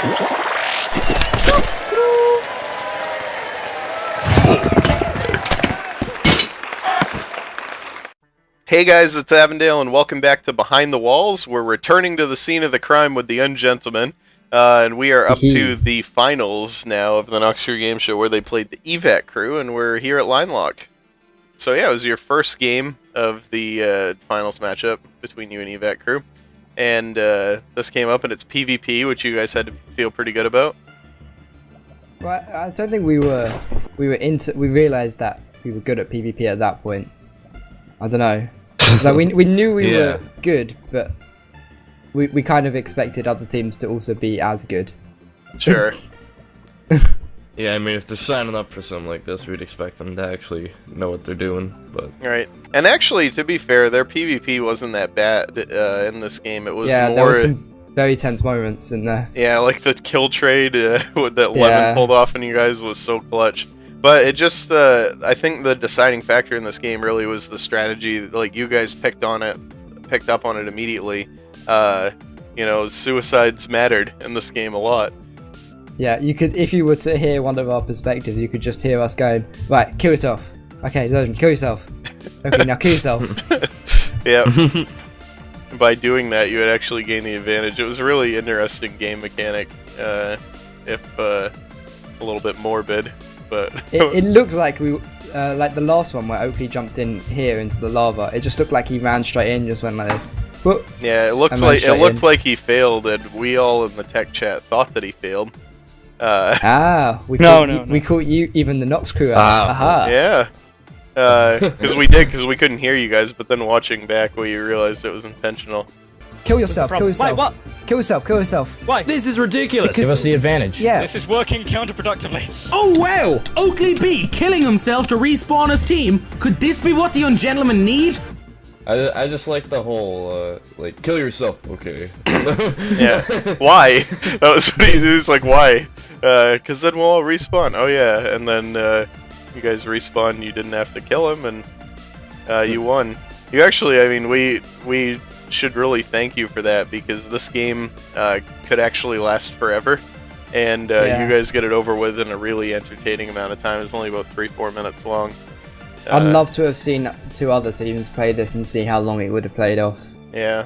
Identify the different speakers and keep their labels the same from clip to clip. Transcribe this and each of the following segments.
Speaker 1: Hey guys, it's Avondale, and welcome back to Behind the Walls. We're returning to the scene of the crime with the Ungentlemen, and we are up to the finals now of the Knoxville Game Show, where they played the EVAC crew, and we're here at Line Lock. So yeah, it was your first game of the finals matchup between you and EVAC crew, and this came up, and it's PvP, which you guys had to feel pretty good about.
Speaker 2: Well, I don't think we realized that we were good at PvP at that point. I don't know. Like we knew we were good, but we kind of expected other teams to also be as good.
Speaker 1: Sure.
Speaker 3: Yeah, I mean, if they're signing up for something like this, we'd expect them to actually know what they're doing. But
Speaker 1: right, and actually, to be fair, their PvP wasn't that bad in this game. It was more.
Speaker 2: There were some very tense moments in there.
Speaker 1: Yeah, like the kill trade that Lemon pulled off on you guys was so clutch. But it just, I think the deciding factor in this game really was the strategy. Like, you guys picked up on it immediately. You know, suicides mattered in this game a lot. Yeah,
Speaker 2: you could, if you were to hear one of our perspectives, you could just hear us going, right, kill yourself. Okay, Logan, kill yourself. Okay, now kill yourself.
Speaker 1: Yeah. By doing that, you would actually gain the advantage. It was a really interesting game mechanic, if a little bit morbid. But
Speaker 2: it looked like like the last one where Oakley jumped in here into the lava. It just looked like he ran straight in, just went like this. Whoop,
Speaker 1: yeah, it looked like he failed, and we all in the tech chat thought that he failed.
Speaker 2: We caught you, even the Nox crew out. Aha.
Speaker 1: Yeah. Because we couldn't hear you guys, but then watching back, we realized it was intentional.
Speaker 2: Kill yourself. Kill yourself.
Speaker 4: Wait, what?
Speaker 2: Kill yourself. Kill yourself.
Speaker 4: Why?
Speaker 5: This is ridiculous.
Speaker 2: Give us
Speaker 5: the advantage.
Speaker 2: Yeah.
Speaker 4: This is working counterproductively.
Speaker 5: Oh wow! Oakley B killing himself to respawn his team. Could this be what the Ungentlemen need?
Speaker 3: I just like the whole like kill yourself. Okay.
Speaker 1: Yeah. Why? That was what he was like. Why? Because then we'll all respawn. Oh yeah, and then you guys respawn. You didn't have to kill him, and you won. You actually, I mean, we should really thank you for that, because this game could actually last forever, and you guys get it over with in a really entertaining amount of time. It's only about 3-4 minutes long.
Speaker 2: I'd love to have seen two other teams play this and see how long it would have played off.
Speaker 1: Yeah,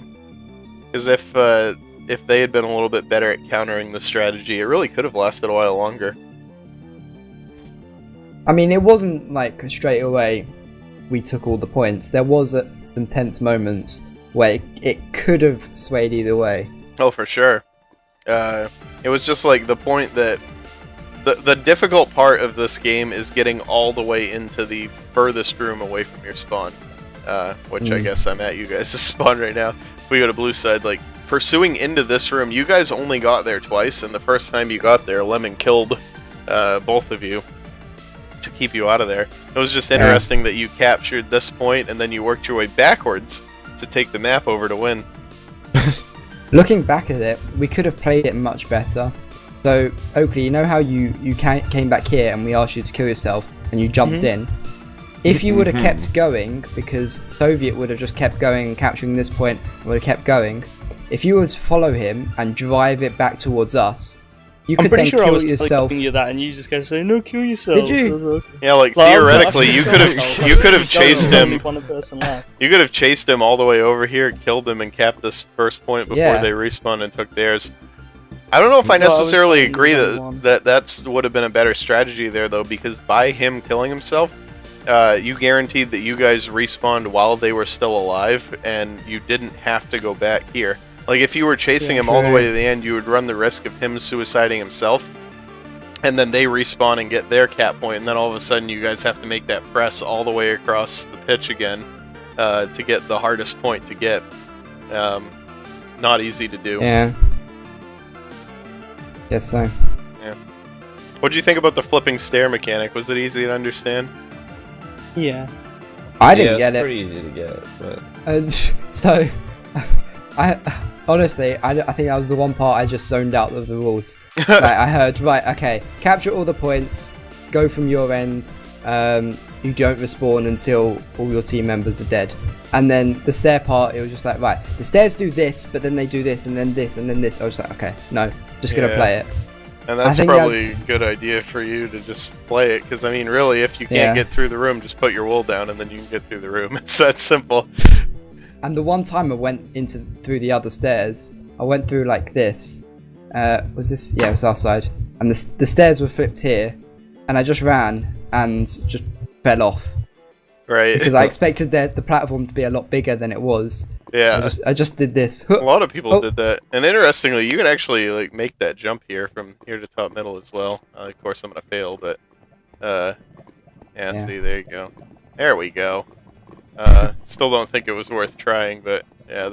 Speaker 1: because if they had been a little bit better at countering the strategy, it really could have lasted a while longer.
Speaker 2: I mean, it wasn't like straight away we took all the points. There was some tense moments where it could have swayed either way. Oh,
Speaker 1: for sure. It was just like the point that the difficult part of this game is getting all the way into the furthest room away from your spawn, which I guess I'm at you guys' spawn right now. If we go to blue side, like pursuing into this room, you guys only got there twice, and the first time you got there, Lemon killed both of you to keep you out of there. It was just interesting that you captured this point and then you worked your way backwards to take the map over to win.
Speaker 2: Looking back at it, we could have played it much better. So, Oakley, you know how you came back here and we asked you to kill yourself and you jumped in? If you would have kept going, because Soviet would have just kept going and capturing this point and would have kept going, if you were to follow him and drive it back towards us, you could then kill yourself.
Speaker 4: You that, and you just go say, "No, kill yourself."
Speaker 2: Did you?
Speaker 1: Yeah, like theoretically, you could have chased him. You could have chased him all the way over here, killed him, and capped this first point before they respawned and took theirs. I don't know if I necessarily agree that would have been a better strategy there, though, because by him killing himself, you guaranteed that you guys respawned while they were still alive, and you didn't have to go back here. Like, if you were chasing him all the way to the end, you would run the risk of him suiciding himself, and then they respawn and get their cap point, and then all of a sudden you guys have to make that press all the way across the pitch again to get the hardest point to get. Not easy to do.
Speaker 2: Yeah. Guess so.
Speaker 1: Yeah. What do you think about the flipping stair mechanic? Was it easy to understand?
Speaker 4: Yeah.
Speaker 2: I didn't get it.
Speaker 3: It's pretty easy to get, but...
Speaker 2: So... Honestly, I think that was the one part I just zoned out of the rules. Like, I heard, right, okay, capture all the points, go from your end, you don't respawn until all your team members are dead. And then the stair part, it was just like, right, the stairs do this, but then they do this, and then this, and then this. I was like, okay, no, just gonna play it.
Speaker 1: And that's probably a good idea for you to just play it, because I mean, really, if you can't get through the room, just put your wool down, and then you can get through the room. It's that simple.
Speaker 2: And the one time I went through the other stairs, I went through like this. Was this? Yeah, it was our side. And the stairs were flipped here, and I just ran and just fell off.
Speaker 1: Right.
Speaker 2: Because I expected the platform to be a lot bigger than it was.
Speaker 1: Yeah.
Speaker 2: I just did this.
Speaker 1: A lot of people did that. And interestingly, you can actually like make that jump here from here to top middle as well. Of course, I'm gonna fail, but yeah. See, there you go. There we go. Still don't think it was worth trying, but yeah,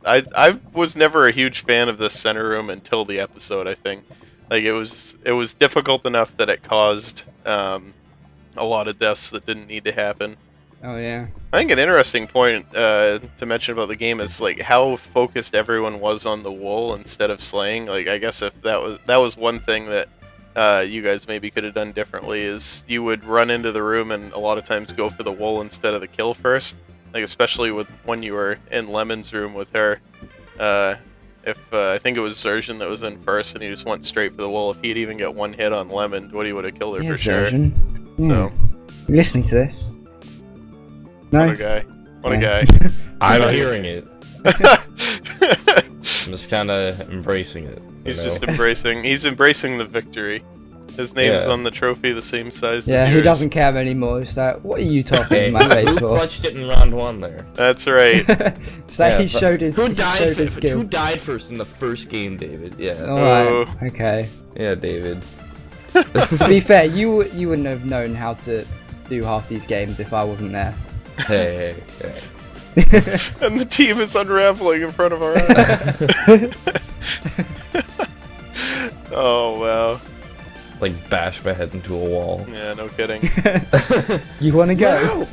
Speaker 1: I was never a huge fan of this center room until the episode. I think like it was difficult enough that it caused a lot of deaths that didn't need to happen.
Speaker 2: Oh yeah.
Speaker 1: I think an interesting point to mention about the game is like how focused everyone was on the wool instead of slaying. Like I guess if that was one thing that you guys maybe could have done differently is you would run into the room and a lot of times go for the wool instead of the kill first. Like especially with when you were in Lemon's room with her. If I think it was Zerjan that was in first and he just went straight for the wool. If he'd even get one hit on Lemon, Woody would have killed her for
Speaker 2: Zerjan.
Speaker 1: sure. So
Speaker 2: you listening to this? No.
Speaker 1: What a guy. What a guy.
Speaker 3: I'm hearing it. I'm just kind of embracing it.
Speaker 1: He's just embracing. He's embracing the victory. His name's on the trophy, the same size.
Speaker 2: Yeah,
Speaker 1: as
Speaker 2: he
Speaker 1: yours.
Speaker 2: doesn't care anymore. It's like, what are you talking to my face
Speaker 3: Who
Speaker 2: for?
Speaker 3: clutched it in round 1 there?
Speaker 1: That's right.
Speaker 2: It's like he showed his.
Speaker 3: Who died?
Speaker 2: Skill.
Speaker 3: Who died first in the first game, David? Yeah.
Speaker 2: Alright. Okay.
Speaker 3: Yeah, David.
Speaker 2: To be fair, you wouldn't have known how to do half these games if I wasn't there.
Speaker 3: Hey.
Speaker 1: And the team is unraveling in front of our eyes. Oh wow.
Speaker 3: Like bash my head into a wall.
Speaker 1: Yeah, no kidding.
Speaker 2: You want to go?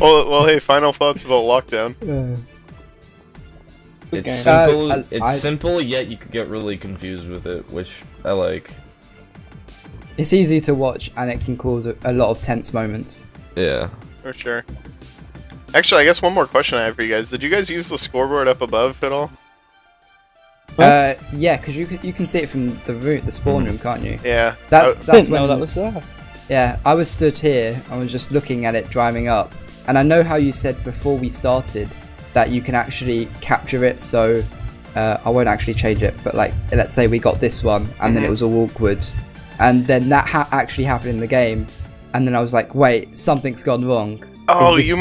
Speaker 1: well, hey, final thoughts about Lockdown.
Speaker 3: It's simple. It's simple, yet you could get really confused with it, which I like.
Speaker 2: It's easy to watch, and it can cause a lot of tense moments.
Speaker 3: Yeah.
Speaker 1: For sure. Actually, I guess one more question I have for you guys. Did you guys use the scoreboard up above at all?
Speaker 2: Yeah, because you can see it from the spawn room, can't you?
Speaker 1: Yeah.
Speaker 2: That's
Speaker 4: when
Speaker 2: that
Speaker 4: was there.
Speaker 2: Yeah, I was stood here. I was just looking at it driving up, and I know how you said before we started that you can actually capture it. So I won't actually change it, but like let's say we got this one, and then it was all awkward, and then that actually happened in the game, and then I was like, wait, something's gone wrong.
Speaker 1: Oh, you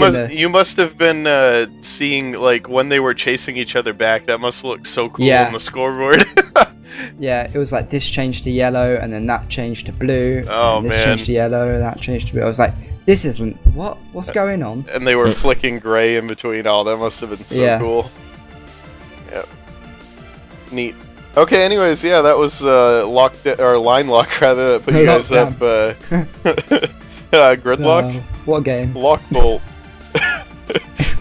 Speaker 1: must have been seeing like when they were chasing each other back. That must look so cool on the scoreboard.
Speaker 2: Yeah, it was like this changed to yellow, and then that changed to blue.
Speaker 1: Oh
Speaker 2: and this
Speaker 1: man!
Speaker 2: changed to yellow, and that changed to blue. I was like, this isn't what's going on?
Speaker 1: And they were flicking gray in between. Oh, that must have been so cool. Yep. Neat. Okay. Anyways, yeah, that was line lock rather. That put you guys up. Gridlock.
Speaker 2: What game?
Speaker 1: Lock bolt.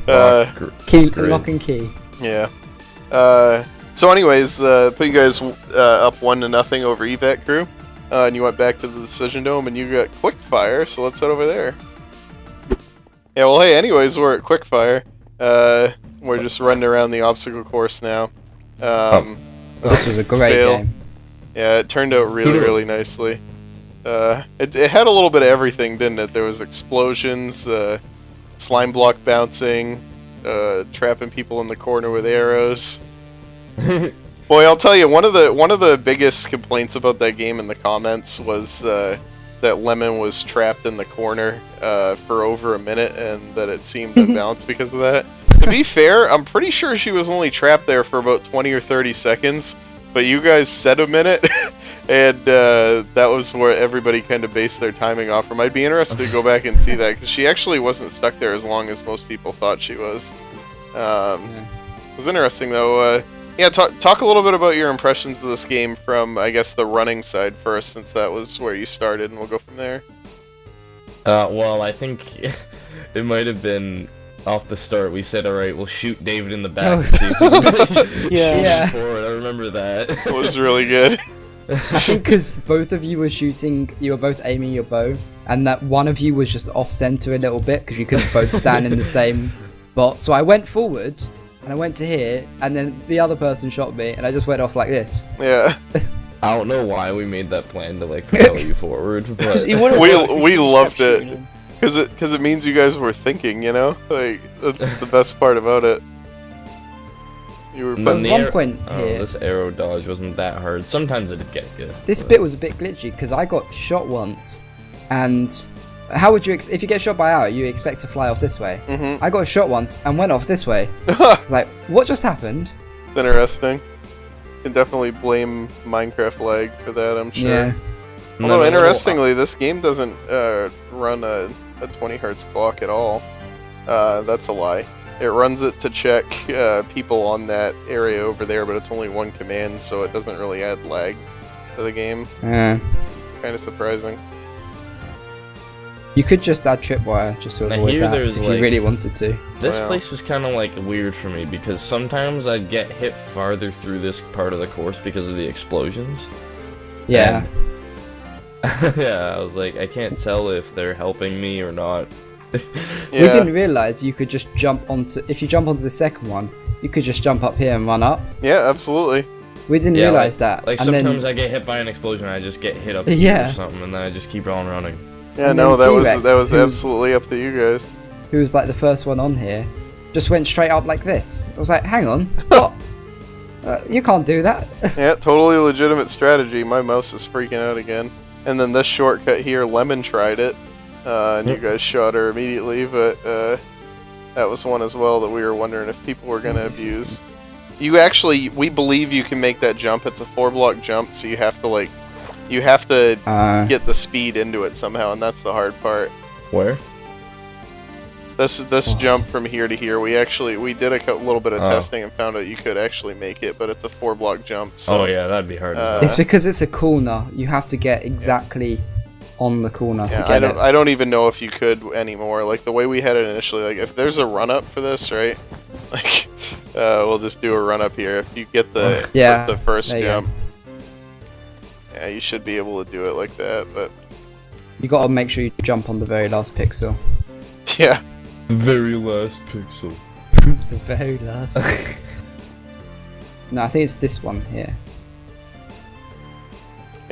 Speaker 2: Lock and key.
Speaker 1: Yeah. So anyways, put you guys up 1-0 over Evac Crew, and you went back to the Decision Dome, and you got Quickfire. So let's head over there. Yeah. Well, hey. Anyways, we're at Quickfire. We're just running around the obstacle course now.
Speaker 2: This was a great game.
Speaker 1: Yeah, it turned out really nicely. It had a little bit of everything, didn't it? There was explosions, slime block bouncing, trapping people in the corner with arrows. Boy, I'll tell you, one of the biggest complaints about that game in the comments was that Lemon was trapped in the corner for over a minute, and that it seemed to bounce because of that. To be fair, I'm pretty sure she was only trapped there for about 20 or 30 seconds, but you guys said a minute. And that was where everybody kind of based their timing off from. I'd be interested to go back and see that, because she actually wasn't stuck there as long as most people thought she was. It was interesting, though. Yeah, talk a little bit about your impressions of this game from, I guess, the running side first, since that was where you started, and we'll go from there.
Speaker 3: Well, I think it might have been off the start. We said, alright, we'll shoot David in the back. And see if we can
Speaker 2: Yeah.
Speaker 3: forward. I remember that.
Speaker 1: It was really good.
Speaker 2: I think because both of you were shooting, you were both aiming your bow, and that one of you was just off center a little bit because you couldn't both stand in the same spot. So I went forward, and I went to here, and then the other person shot me, and I just went off like this.
Speaker 1: Yeah.
Speaker 3: I don't know why we made that plan to like propel you forward, but
Speaker 1: we loved it because it means you guys were thinking, you know, like that's the best part about it. You were.
Speaker 2: There was one point here.
Speaker 3: This arrow dodge wasn't that hard. Sometimes it'd get good.
Speaker 2: This bit was a bit glitchy because I got shot once, and how would you if you get shot by arrow, you expect to fly off this way.
Speaker 1: Mm-hmm.
Speaker 2: I got shot once and went off this way. I was like, what just happened?
Speaker 1: It's interesting. You can definitely blame Minecraft lag for that, I'm sure.
Speaker 2: Yeah.
Speaker 1: Although, interestingly, this game doesn't run a 20 hertz clock at all. That's a lie. It runs it to check people on that area over there, but it's only one command, so it doesn't really add lag to the game.
Speaker 2: Yeah.
Speaker 1: Kind of surprising.
Speaker 2: You could just add tripwire just to avoid that if you really wanted to.
Speaker 3: This place was kind of like weird for me because sometimes I'd get hit farther through this part of the course because of the explosions.
Speaker 2: Yeah.
Speaker 3: Yeah, I was like, I can't tell if they're helping me or not.
Speaker 2: We didn't realize you could just jump onto. If you jump onto the second one, you could just jump up here and run up.
Speaker 1: Yeah, absolutely.
Speaker 2: We didn't realize that.
Speaker 3: Like
Speaker 2: and
Speaker 3: sometimes
Speaker 2: then,
Speaker 3: I get hit by an explosion, and I just get hit up
Speaker 2: Yeah.
Speaker 3: or something, and then I just keep on running.
Speaker 1: Yeah,
Speaker 2: and
Speaker 1: no, that
Speaker 2: T-Rex,
Speaker 1: was absolutely up to you guys.
Speaker 2: who was like the first one on here, just went straight up like this. I was like, hang on, what? You can't do that.
Speaker 1: Yeah, totally legitimate strategy. My mouse is freaking out again. And then this shortcut here, Lemon tried it, and you guys shot her immediately, but that was one as well that we were wondering if people were going to abuse. We believe you can make that jump. It's a 4-block jump, so you have to get the speed into it somehow, and that's the hard part.
Speaker 3: Where?
Speaker 1: This jump from here to here, we did a little bit of testing and found out you could actually make it, but it's a 4-block jump. So,
Speaker 3: oh yeah, that'd be hard.
Speaker 2: It's because it's a corner. You have to get exactly on the corner to get it.
Speaker 1: I don't even know if you could anymore. Like the way we had it initially, like if there's a run up for this, right? Like we'll just do a run up here. If you get the first jump, yeah, you should be able to do it like that. But
Speaker 2: you got to make sure you jump on the very last pixel.
Speaker 1: Yeah.
Speaker 3: The very last pixel.
Speaker 2: The very last pixel. No, I think it's this one here.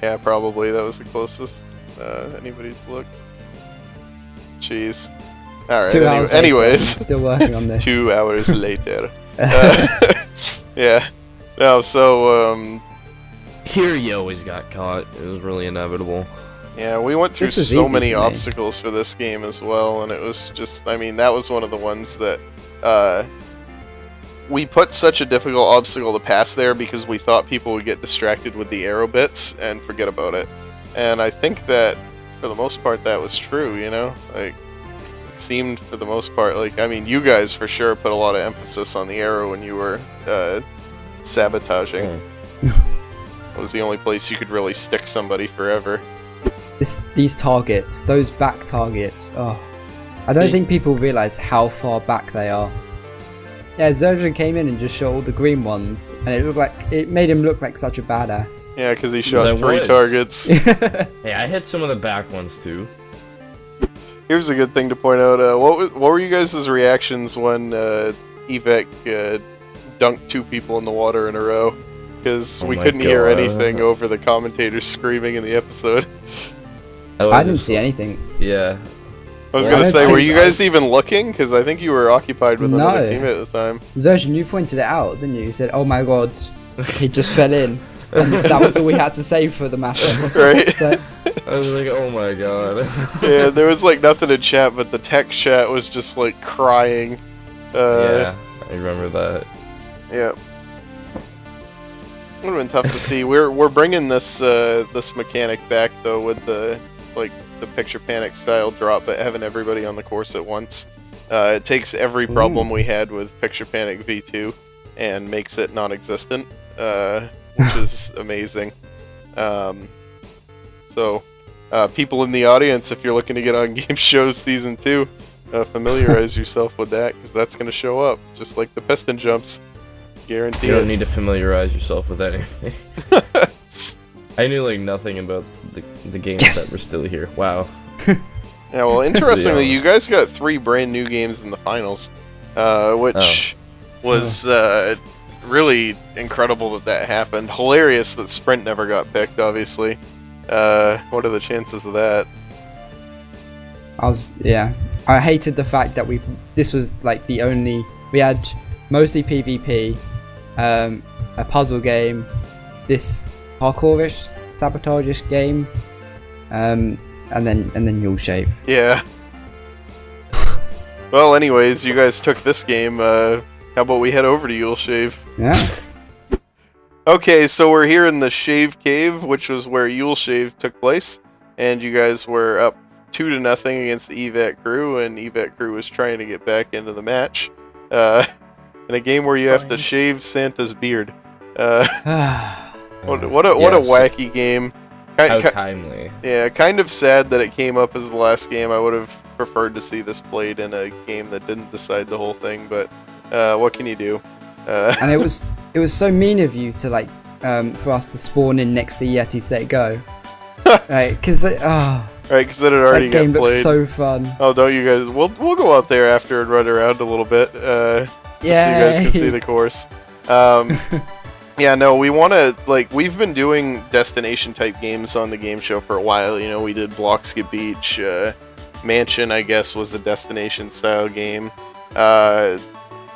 Speaker 1: Yeah, probably. That was the closest anybody's looked. Jeez. Alright,
Speaker 2: 2 hours
Speaker 1: anyways.
Speaker 2: Later, still working on this.
Speaker 1: 2 hours later. Yeah. No, so,
Speaker 3: Here you always got caught. It was really inevitable.
Speaker 1: yeah, we went through so many obstacles for this game as well, and it was just, I mean, that was one of the ones that, we put such a difficult obstacle to pass there because we thought people would get distracted with the arrow bits and forget about it. And I think that, for the most part, that was true, you know? Like, it seemed, for the most part, like, I mean, you guys for sure put a lot of emphasis on the arrow when you were, sabotaging. It was the only place you could really stick somebody forever.
Speaker 2: These targets, those back targets, I don't think people realize how far back they are. Yeah, Zerjan came in and just shot all the green ones, and it made him look like such a badass.
Speaker 1: Yeah, because he shot 3 targets.
Speaker 3: Hey, I hit some of the back ones too.
Speaker 1: Here's a good thing to point out. What were you guys' reactions when Evec dunked 2 people in the water in a row? Because we couldn't hear anything over the commentators screaming in the episode.
Speaker 2: I didn't see anything.
Speaker 3: Yeah.
Speaker 1: I was gonna say, were you guys even looking? Because I think you were occupied with another teammate at the time.
Speaker 2: Zerjan, you pointed it out, didn't you? You said, "Oh my god, he just fell in." And that was all we had to say for the matter.
Speaker 1: Right.
Speaker 2: So,
Speaker 3: I was like, oh my god.
Speaker 1: Yeah, there was like nothing in chat, but the tech chat was just like crying.
Speaker 3: Yeah, I remember that.
Speaker 1: Yeah. Would have been tough to see. We're bringing this this mechanic back though with the picture panic style drop, but having everybody on the course at once. It takes every problem we had with picture panic V2 and makes it non-existent, which is amazing. So people in the audience, if you're looking to get on Gameshow Season 2, familiarize yourself with that, because that's going to show up, just like the piston jumps. Guaranteed.
Speaker 3: You don't need to familiarize yourself with anything. I knew like nothing about the games that were still here. Wow.
Speaker 1: Yeah, well, interestingly, you guys got 3 brand new games in the finals, which was really incredible that happened. Hilarious that Sprint never got picked, obviously. What are the chances of that?
Speaker 2: I hated the fact that this was like the only, we had mostly PvP, a puzzle game, this parkourish, sabotage-ish game, and then Yule Shave.
Speaker 1: Yeah. Well, anyways, you guys took this game. How about we head over to Yule Shave?
Speaker 2: Yeah.
Speaker 1: Okay, so we're here in the Shave Cave, which was where Yule Shave took place, and you guys were up 2-0 against the EVAT crew, and EVAT crew was trying to get back into the match. In a game where you have to shave Santa's beard. What a wacky game.
Speaker 3: How timely.
Speaker 1: Yeah, kind of sad that it came up as the last game. I would have preferred to see this played in a game that didn't decide the whole thing, but what can you do?
Speaker 2: And it was so mean of you to like for us to spawn in next to Yeti Set Go. Right, because then it already got played. That game looks so fun.
Speaker 1: Oh, don't you guys? We'll go out there after and run around a little bit. Yeah. So you guys can see the course. Yeah, no, we want to, like, we've been doing destination-type games on the game show for a while. You know, we did Bloxka Beach, Mansion, I guess, was a destination-style game.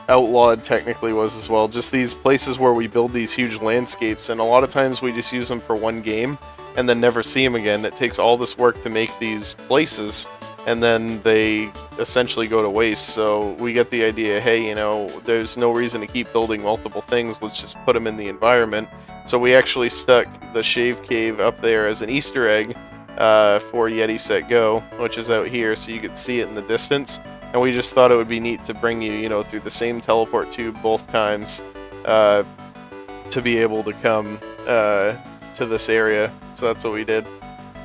Speaker 1: Outlawed technically was as well. Just these places where we build these huge landscapes, and a lot of times we just use them for one game and then never see them again. It takes all this work to make these places, and then they essentially go to waste. So we get the idea, hey, you know, there's no reason to keep building multiple things, let's just put them in the environment. So we actually stuck the Shave Cave up there as an Easter egg for Yeti Set Go, which is out here, so you could see it in the distance. And we just thought it would be neat to bring you, you know, through the same teleport tube both times to be able to come to this area. So that's what we did.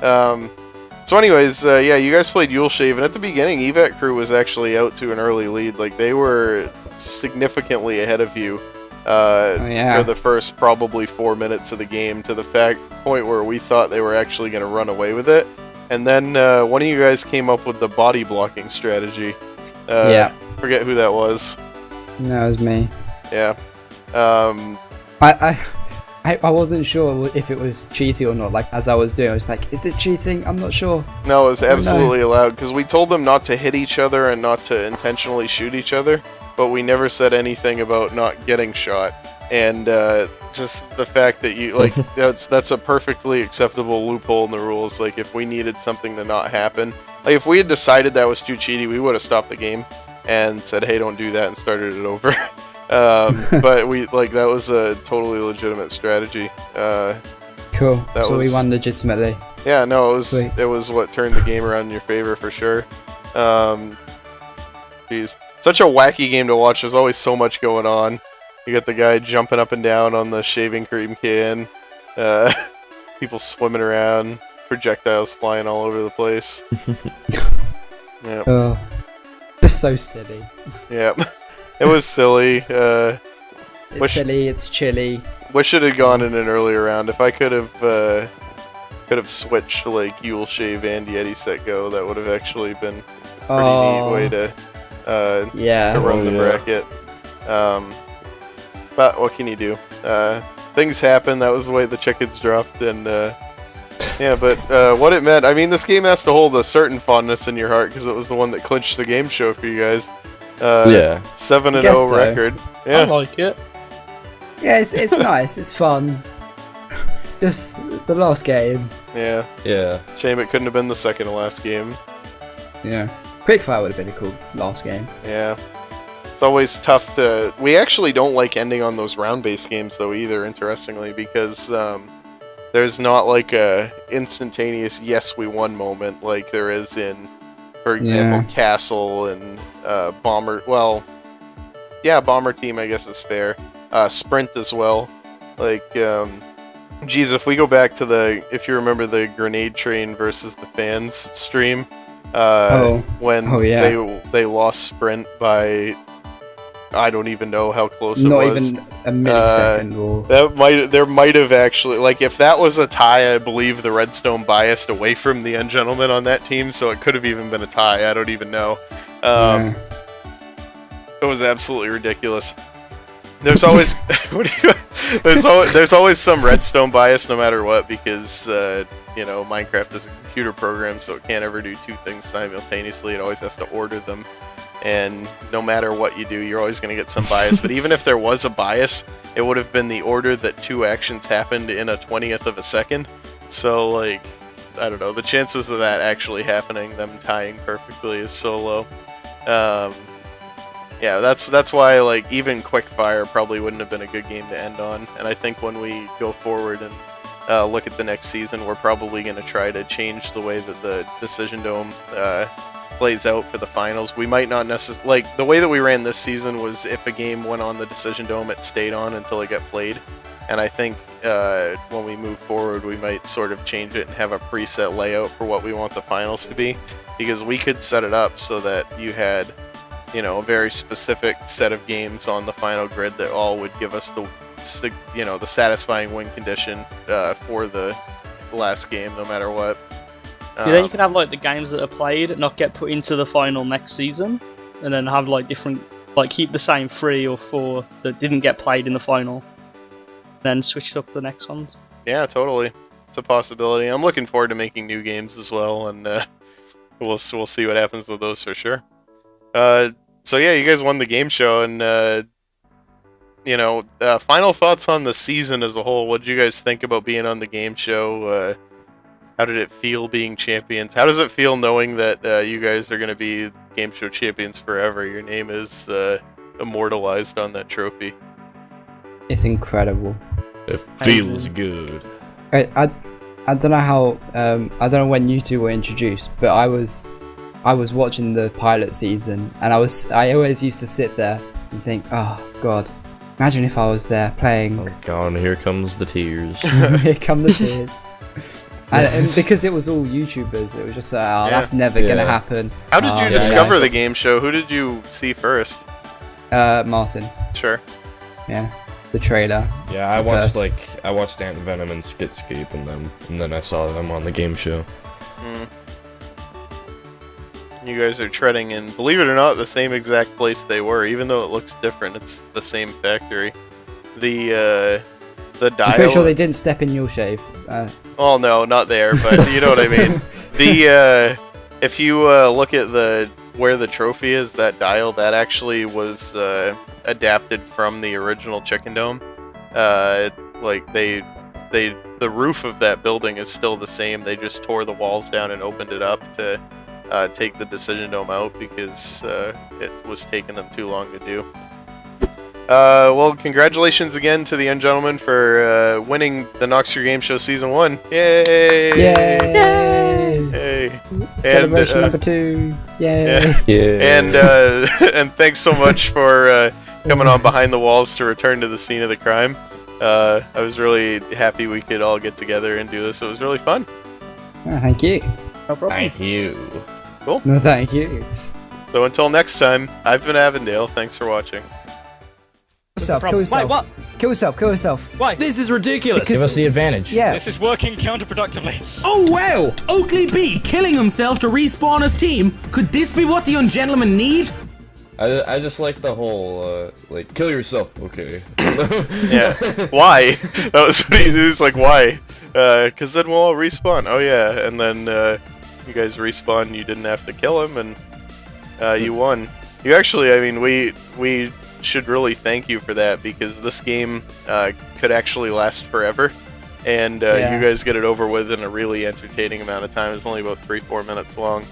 Speaker 1: So anyways, yeah, you guys played Yule Shave, and at the beginning, EVAT crew was actually out to an early lead. Like, they were significantly ahead of you for the first probably 4 minutes of the game, to the point where we thought they were actually going to run away with it. And then one of you guys came up with the body blocking strategy. Forget who that was.
Speaker 2: No, it was me.
Speaker 1: Yeah.
Speaker 2: I wasn't sure if it was cheating or not. Like, as I was doing, I was like, is this cheating? I'm not sure.
Speaker 1: No, it was absolutely allowed, because we told them not to hit each other and not to intentionally shoot each other, but we never said anything about not getting shot. And just the fact that you, like, that's a perfectly acceptable loophole in the rules. Like, if we needed something to not happen, like, if we had decided that was too cheaty, we would have stopped the game and said, hey, don't do that, and started it over. But that was a totally legitimate strategy.
Speaker 2: Cool. So we won legitimately.
Speaker 1: Yeah, no, it was what turned the game around in your favor for sure. Jeez, such a wacky game to watch. There's always so much going on. You got the guy jumping up and down on the shaving cream can. People swimming around. Projectiles flying all over the place. Yeah.
Speaker 2: Oh, just so silly.
Speaker 1: Yeah. It was silly.
Speaker 2: It's silly. It's chilly.
Speaker 1: Wish it had gone in an earlier round. If I could have switched to like Yule Shave and Yeti Set Go, that would have actually been a pretty neat way to run the bracket. But what can you do? Things happen. That was the way the chickens dropped, and yeah. But what it meant, I mean, this game has to hold a certain fondness in your heart because it was the one that clinched the game show for you guys. 7-0 record. Yeah.
Speaker 4: I like it.
Speaker 2: Yeah, it's nice. It's fun. Just the last game.
Speaker 1: Yeah.
Speaker 3: Yeah.
Speaker 1: Shame it couldn't have been the second to last game.
Speaker 2: Yeah. Quickfire would have been a cool last game.
Speaker 1: Yeah. It's always tough to... We actually don't like ending on those round-based games, though, either, interestingly, because there's not, like, a instantaneous yes, we won moment like there is in, for example, Castle and Bomber... Well, yeah, Bomber Team, I guess, is fair. Sprint as well. Like, geez, if we go back to if you remember the Grenade Train versus the Fans stream, when they lost Sprint by I don't even know how close it
Speaker 2: Not
Speaker 1: was.
Speaker 2: even a millisecond or...
Speaker 1: There might have actually, like, if that was a tie, I believe the Redstone biased away from the End Gentleman on that team, so it could have even been a tie. I don't even know. It was absolutely ridiculous. There's always there's always some Redstone bias no matter what, because you know, Minecraft is a computer program, so it can't ever do two things simultaneously. It always has to order them, and no matter what you do, you're always going to get some bias. But even if there was a bias, it would have been the order that two actions happened in a 20th of a second. So, like, I don't know, the chances of that actually happening, them tying perfectly, is so low. Yeah, that's why, like, even Quickfire probably wouldn't have been a good game to end on. And I think when we go forward and look at the next season, we're probably going to try to change the way that the Decision Dome plays out for the finals. We might not necessarily... Like, the way that we ran this season was if a game went on the Decision Dome, it stayed on until it got played. And I think when we move forward, we might sort of change it and have a preset layout for what we want the finals to be. Because we could set it up so that you had... you know, a very specific set of games on the final grid that all would give us the, you know, the satisfying win condition for the last game, no matter what.
Speaker 4: Then you can have like the games that are played not get put into the final next season, and then have like different, like keep the same 3 or 4 that didn't get played in the final, then switch up the next ones.
Speaker 1: Yeah, totally. It's a possibility. I'm looking forward to making new games as well, and we'll see what happens with those for sure. So yeah, you guys won the game show, and you know, final thoughts on the season as a whole. What did you guys think about being on the game show? How did it feel being champions? How does it feel knowing that you guys are going to be game show champions forever? Your name is immortalized on that trophy.
Speaker 2: It's incredible.
Speaker 3: It feels good.
Speaker 2: I don't know how I don't know when you two were introduced, but I was watching the pilot season, and I always used to sit there and think, oh god, imagine if I was there playing.
Speaker 3: Oh god, here comes the tears.
Speaker 2: Here come the tears. And because it was all YouTubers, it was just that's never gonna happen.
Speaker 1: How did you discover the game show? Who did you see first?
Speaker 2: Martin.
Speaker 1: Sure.
Speaker 2: Yeah, the trailer.
Speaker 3: Yeah, I watched Ant Venom and Skitscape, and then I saw them on the game show.
Speaker 1: You guys are treading in, believe it or not, the same exact place they were, even though it looks different. It's the same factory. The dial.
Speaker 2: I'm pretty sure they didn't step in your shave.
Speaker 1: Oh no, not there, but you know what I mean. If you look at where the trophy is, that dial, that actually was adapted from the original Chicken Dome. Like the roof of that building is still the same. They just tore the walls down and opened it up to take the Decision Dome out because it was taking them too long to do. Well, congratulations again to the End Gentleman for winning the Noxer Game Show Season 1. Yay!
Speaker 2: Yay!
Speaker 1: Hey!
Speaker 2: Celebration number 2. Yay!
Speaker 1: Yeah. And thanks so much for coming on Behind the Walls to return to the scene of the crime. I was really happy we could all get together and do this. It was really fun.
Speaker 2: Oh, thank you.
Speaker 4: No problem.
Speaker 3: Thank you.
Speaker 1: Cool.
Speaker 2: No, thank you.
Speaker 1: So until next time, I've been Avondale. Thanks for watching.
Speaker 2: Kill yourself.
Speaker 4: Wait, what?
Speaker 2: Kill yourself.
Speaker 4: Why?
Speaker 5: This is ridiculous.
Speaker 2: Give us
Speaker 6: the advantage.
Speaker 2: Yeah.
Speaker 4: This is working counterproductively.
Speaker 5: Oh wow! Oakley B killing himself to respawn his team. Could this be what the ungentlemen need?
Speaker 3: I just like the whole, like, kill yourself, okay.
Speaker 1: Yeah. Why? That was what he was like, why? Because then we'll all respawn. Oh yeah, and then you guys respawn and you didn't have to kill him, and you won. You actually, I mean, we should really thank you for that, because this game could actually last forever, and you guys get it over with in a really entertaining amount of time. It's only about 3-4 minutes long.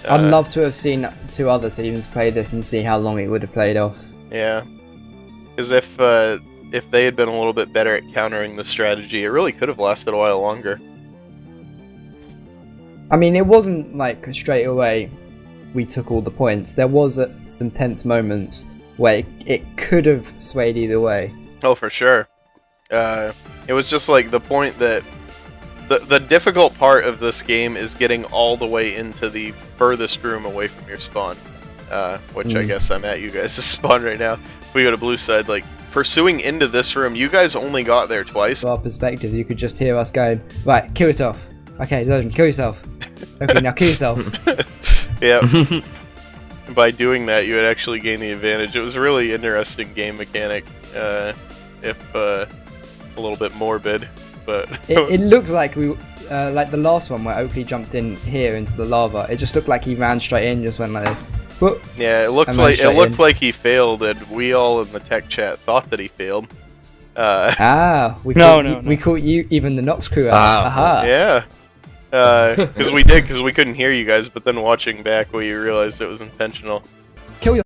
Speaker 2: I'd love to have seen 2 other teams play this and see how long it would have played off.
Speaker 1: Yeah, because if they had been a little bit better at countering the strategy, it really could have lasted a while longer.
Speaker 2: I mean, it wasn't like straight away we took all the points. There was some tense moments where it could have swayed either way.
Speaker 1: Oh, for sure. It was just like the point that the difficult part of this game is getting all the way into the furthest room away from your spawn. which I guess I'm at you guys' spawn right now. If we go to blue side, like, pursuing into this room, you guys only got there twice.
Speaker 2: From our perspective, you could just hear us going, right, kill yourself. Okay, Zoden, kill yourself. Okay, now kill yourself.
Speaker 1: Yeah. By doing that, you would actually gain the advantage. It was a really interesting game mechanic, if a little bit morbid, but...
Speaker 2: it looked like we, like the last one where Oakley jumped in here into the lava. It just looked like he ran straight in, just went like this. Whoop,
Speaker 1: yeah, it looked like he failed, and we all in the tech chat thought that he failed.
Speaker 2: We caught you, even the Nox crew out. Aha.
Speaker 1: Yeah. Because we couldn't hear you guys, but then watching back, we realized it was intentional.
Speaker 2: Kill your...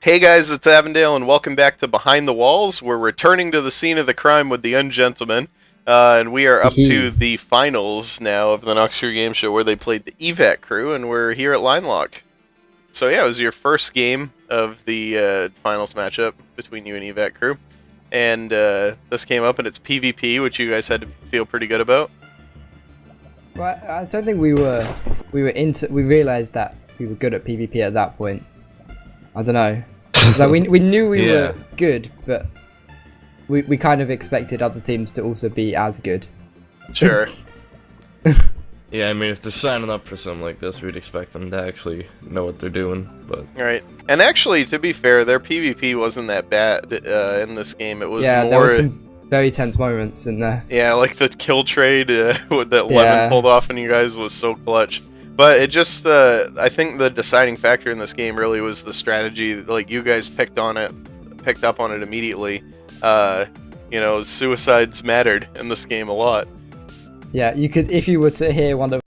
Speaker 1: Hey guys, it's Avondale, and welcome back to Behind the Walls. We're returning to the scene of the crime with the Ungentlemen, and we are up to the finals now of the Nox Crew Game Show, where they played the Evac crew, and we're here at Line Lock. So yeah, it was your first game of the finals matchup between you and Evac crew, and this came up, and it's PvP, which you guys had to feel pretty good about.
Speaker 2: Well, I don't think we realized that we were good at PvP at that point. I don't know. Like we knew we were good, but we kind of expected other teams to also be as good.
Speaker 1: Sure.
Speaker 3: Yeah, I mean, if they're signing up for something like this, we'd expect them to actually know what they're doing, but...
Speaker 1: Right. And actually, to be fair, their PvP wasn't that bad in this game. It was more...
Speaker 2: there were some very tense moments in there.
Speaker 1: Yeah, like the kill trade that Lemon pulled off on you guys was so clutch. But it just, I think the deciding factor in this game really was the strategy. Like, you guys picked up on it immediately. You know, suicides mattered in this game a lot.
Speaker 2: Yeah, you could, if you were to hear one of